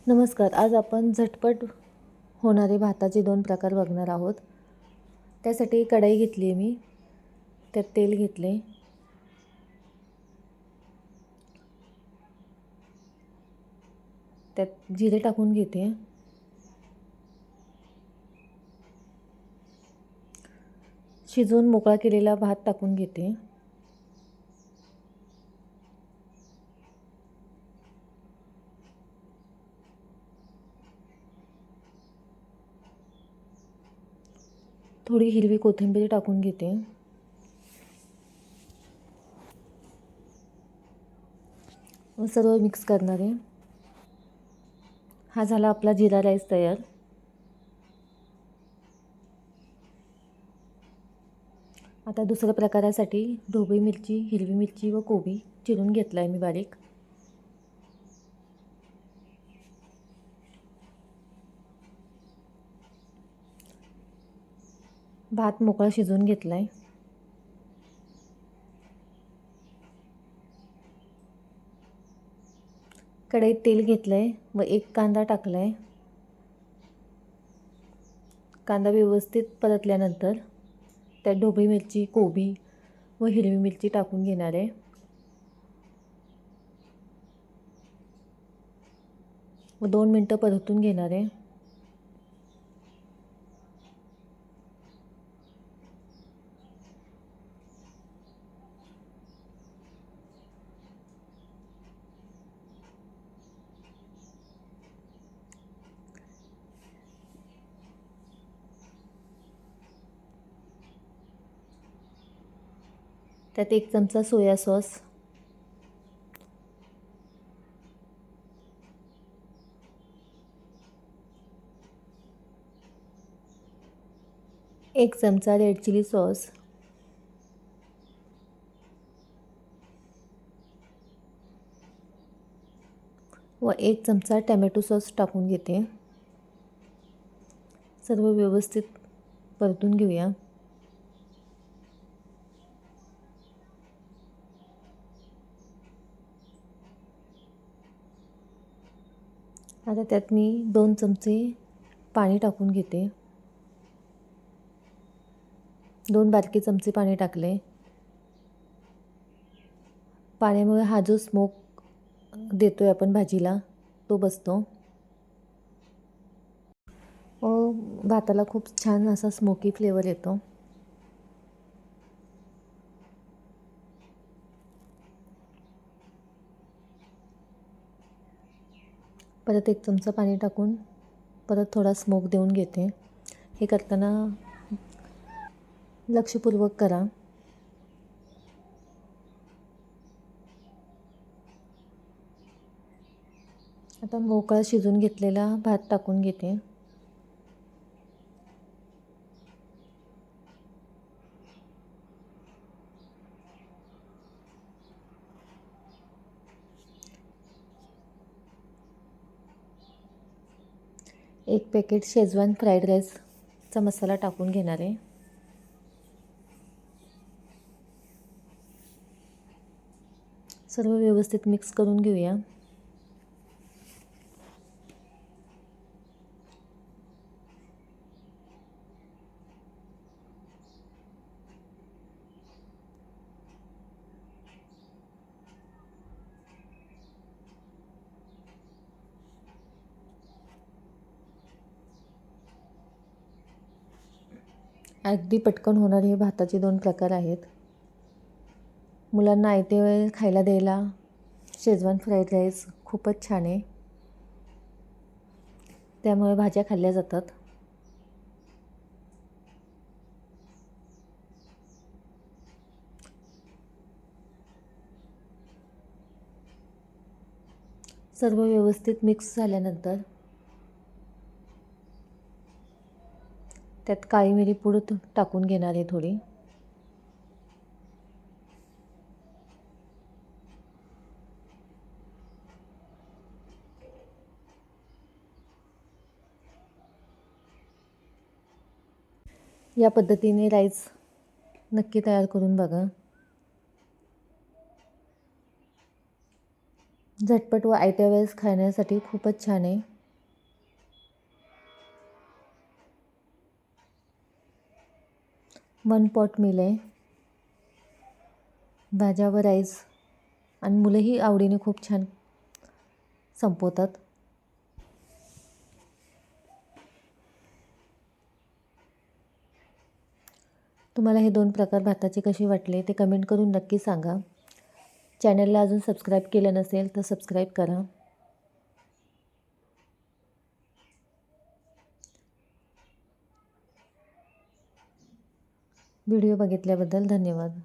नमस्कार. आज आपण झटपट होणारे भाताचे 2 प्रकार बघणार आहोत. त्यासाठी कढई घेतली आहे मी. त्यात तेल घेतले. त्यात जिरे टाकून घेते. शिजवून मोकळा केलेला भात टाकून घेते. थोडी हिरवी कोथिंबीर टाकून घेते. सर्व मिक्स करणार आहे. हा झाला आपला जिरा राईस तयार. आता दुसऱ्या प्रकारासाठी ढोबळी मिरची, हिरवी मिरची व कोबी चिरून घेतला आहे मी बारीक. भात मोकळा शिजवून घेतला आहे. कढईत तेल घेतलं आहे व एक कांदा टाकला आहे. कांदा व्यवस्थित परतल्यानंतर त्यात ढोबळी मिरची, कोबी व हिरवी मिरची टाकून घेणार आहे व 2 मिनटं परतून घेणार आहे. त्यात 1 चमचा सोया सॉस, 1 चमचा रेड चिली सॉस, व 1 चमचा टमॅटो सॉस टाकून घेते. सर्व व्यवस्थित परतून घेऊया. आता त्यात मी 2 चमचे पाणी टाकून घेते. 2 बारके चमचे पाणी टाकले. पाण्यामुळे हा जो स्मोक देतोय आपण भाजीला तो बसतो व भाताला खूप छान असा स्मोकी फ्लेवर येतो. परत 1 चमचा पाणी टाकून परत थोडा स्मोक देऊन घेते. हे करताना लक्षपूर्वक करा. आता मोकळा शिजून घेतलेला भात टाकून घेते. एक पॅकेट शेजवान फ्राईड राईसचा मसाला टाकून घेणार आहे. सर्व व्यवस्थित मिक्स करून घेऊया. अगदी पटकन होणारे हे भाताचे 2 प्रकार आहेत. मुलांना आयते वेळ खायला द्यायला शेजवान फ्राईड राईस खूपच छान आहे. त्यामुळे भाज्या खाल्ल्या जातात. सर्व व्यवस्थित मिक्स झाल्यानंतर त्यात काळी मिरी पूड टाकून घेणार आहे थोडी. या पद्धतीने राईस नक्की तयार करून बघा. झटपट व आयत्या वेळेस खाण्यासाठी खूपच छान आहे. 1 पॉट मील आहे. भाज्या व राईस आणि मुलंही आवडीने खूप छान संपवतात. तुम्हाला हे 2 प्रकार भाताचे कसे वाटले ते कमेंट करून नक्की सांगा. चॅनलला अजून सबस्क्राईब केलं नसेल तर सबस्क्राईब करा. व्हिडिओ बघितल्याबद्दल धन्यवाद.